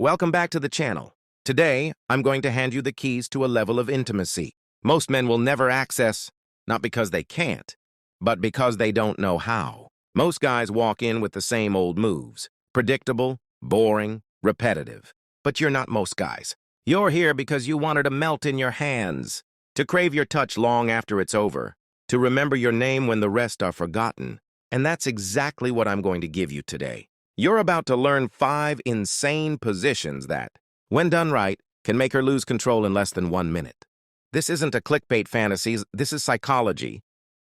Welcome back to the channel. Today, I'm going to hand you the keys to a level of intimacy most men will never access, not because they can't, but because they don't know how. Most guys walk in with the same old moves, predictable, boring, repetitive. But you're not most guys. You're here because you wanted to melt in your hands, to crave your touch long after it's over, to remember your name when the rest are forgotten. And that's exactly what I'm going to give you today. You're about to learn 5 insane positions that, when done right, can make her lose control in less than 1 minute. This isn't a clickbait fantasy, this is psychology,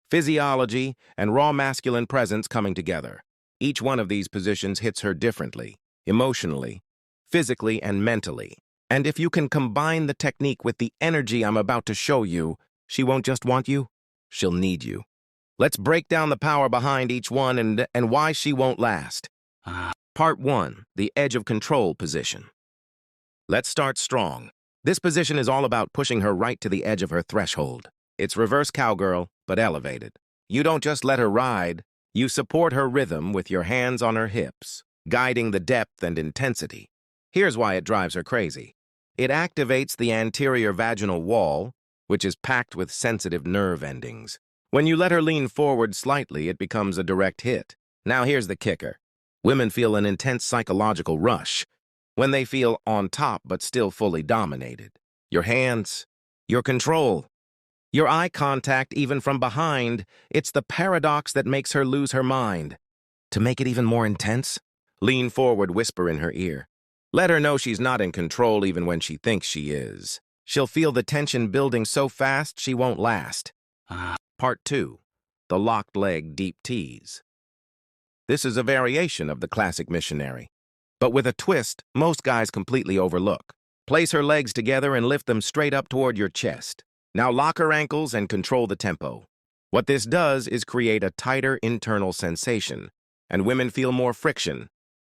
physiology, and raw masculine presence coming together. Each one of these positions hits her differently, emotionally, physically, and mentally. And if you can combine the technique with the energy I'm about to show you, she won't just want you, she'll need you. Let's break down the power behind each one and why she won't last. Part 1, the edge of control position. Let's start strong. This position is all about pushing her right to the edge of her threshold. It's reverse cowgirl, but elevated. You don't just let her ride, you support her rhythm with your hands on her hips, guiding the depth and intensity. Here's why it drives her crazy. It activates the anterior vaginal wall, which is packed with sensitive nerve endings. When you let her lean forward slightly, it becomes a direct hit. Now here's the kicker. Women feel an intense psychological rush when they feel on top but still fully dominated. Your hands, your control, your eye contact even from behind, it's the paradox that makes her lose her mind. To make it even more intense, lean forward, whisper in her ear. Let her know she's not in control even when she thinks she is. She'll feel the tension building so fast she won't last. Part 2, the locked leg deep tease. This is a variation of the classic missionary, but with a twist most guys completely overlook. Place her legs together and lift them straight up toward your chest. Now lock her ankles and control the tempo. What this does is create a tighter internal sensation, and women feel more friction,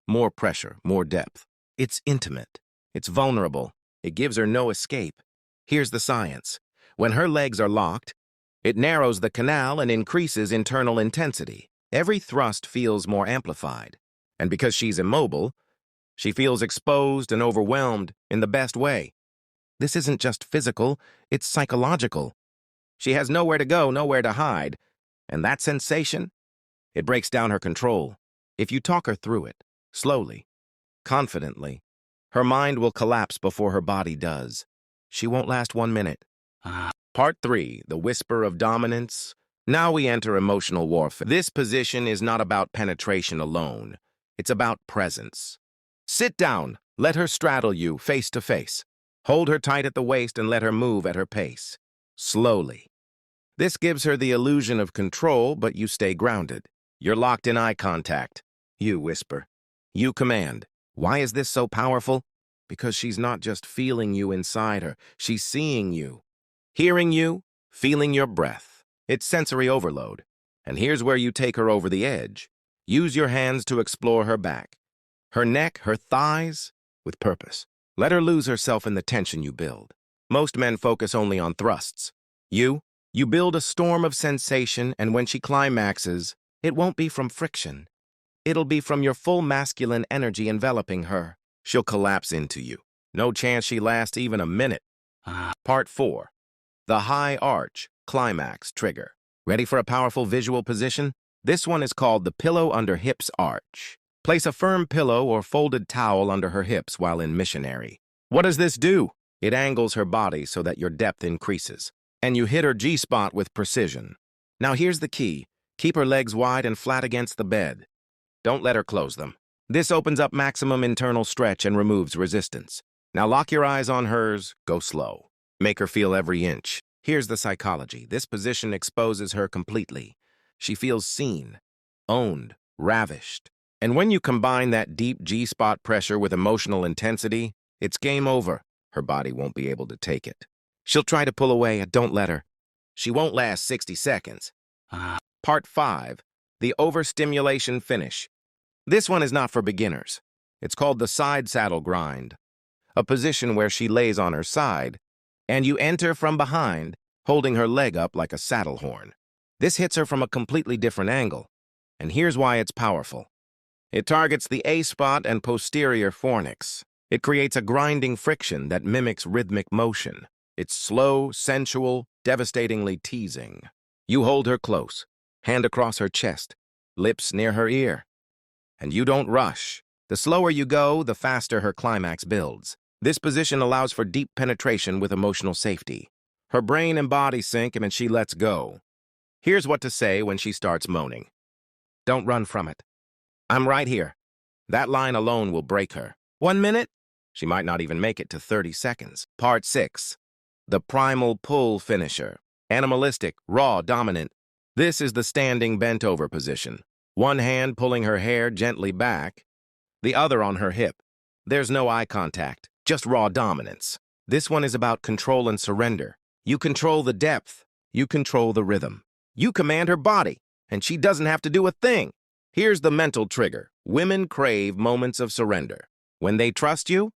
more pressure, more depth. It's intimate. It's vulnerable. It gives her no escape. Here's the science. When her legs are locked, it narrows the canal and increases internal intensity. Every thrust feels more amplified. And because she's immobile, she feels exposed and overwhelmed in the best way. This isn't just physical, it's psychological. She has nowhere to go, nowhere to hide. And that sensation, it breaks down her control. If you talk her through it, slowly, confidently, her mind will collapse before her body does. She won't last 1 minute. Part 3, the whisper of dominance. Now we enter emotional warfare. This position is not about penetration alone. It's about presence. Sit down. Let her straddle you face to face. Hold her tight at the waist and let her move at her pace. Slowly. This gives her the illusion of control, but you stay grounded. You're locked in eye contact. You whisper. You command. Why is this so powerful? Because she's not just feeling you inside her. She's seeing you, hearing you, feeling your breath. It's sensory overload. And here's where you take her over the edge. Use your hands to explore her back, her neck, her thighs, with purpose. Let her lose herself in the tension you build. Most men focus only on thrusts. You build a storm of sensation, and when she climaxes, it won't be from friction. It'll be from your full masculine energy enveloping her. She'll collapse into you. No chance she lasts even a minute. Part 4, the high arch climax trigger. Ready for a powerful visual position? This one is called the pillow under hips arch. Place a firm pillow or folded towel under her hips while in missionary. What does this do? It angles her body so that your depth increases, and you hit her G-spot with precision. Now here's the key. Keep her legs wide and flat against the bed. Don't let her close them. This opens up maximum internal stretch and removes resistance. Now lock your eyes on hers, go slow. Make her feel every inch. Here's the psychology. This position exposes her completely. She feels seen, owned, ravished. And when you combine that deep G-spot pressure with emotional intensity, it's game over. Her body won't be able to take it. She'll try to pull away, don't let her. She won't last 60 seconds. Part 5, the overstimulation finish. This one is not for beginners. It's called the side saddle grind, a position where she lays on her side, and you enter from behind, holding her leg up like a saddle horn. This hits her from a completely different angle, and here's why it's powerful. It targets the A-spot and posterior fornix. It creates a grinding friction that mimics rhythmic motion. It's slow, sensual, devastatingly teasing. You hold her close, hand across her chest, lips near her ear. And you don't rush. The slower you go, the faster her climax builds. This position allows for deep penetration with emotional safety. Her brain and body sync and she lets go. Here's what to say when she starts moaning. Don't run from it. I'm right here. That line alone will break her. 1 minute? She might not even make it to 30 seconds. Part 6. The primal pull finisher. Animalistic, raw, dominant. This is the standing bent-over position. One hand pulling her hair gently back, the other on her hip. There's no eye contact, just raw dominance. This one is about control and surrender. You control the depth. You control the rhythm. You command her body, and she doesn't have to do a thing. Here's the mental trigger. Women crave moments of surrender. When they trust you,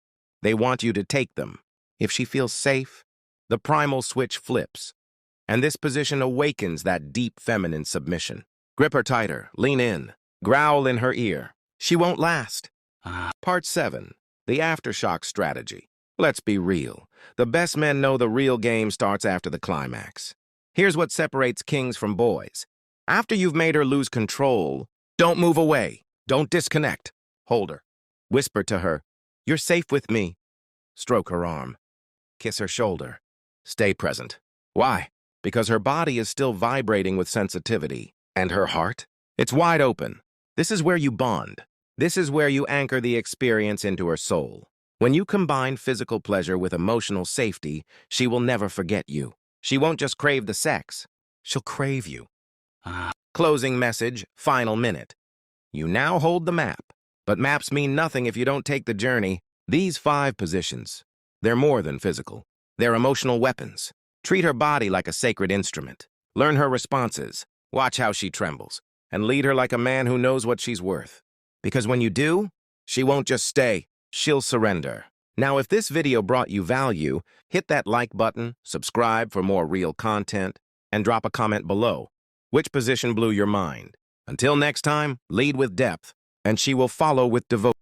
they want you to take them. If she feels safe, the primal switch flips, and this position awakens that deep feminine submission. Grip her tighter, lean in, growl in her ear. She won't last. Part 7. The aftershock strategy. Let's be real. The best men know the real game starts after the climax. Here's what separates kings from boys. After you've made her lose control, don't move away. Don't disconnect. Hold her. Whisper to her, "You're safe with me." Stroke her arm. Kiss her shoulder. Stay present. Why? Because her body is still vibrating with sensitivity. And her heart? It's wide open. This is where you bond. This is where you anchor the experience into her soul. When you combine physical pleasure with emotional safety, she will never forget you. She won't just crave the sex. She'll crave you. Closing message, final minute. You now hold the map. But maps mean nothing if you don't take the journey. These 5 positions, they're more than physical. They're emotional weapons. Treat her body like a sacred instrument. Learn her responses. Watch how she trembles. And lead her like a man who knows what she's worth. Because when you do, she won't just stay. She'll surrender. Now, if this video brought you value, hit that like button, subscribe for more real content, and drop a comment below. Which position blew your mind? Until next time, lead with depth, and she will follow with devotion.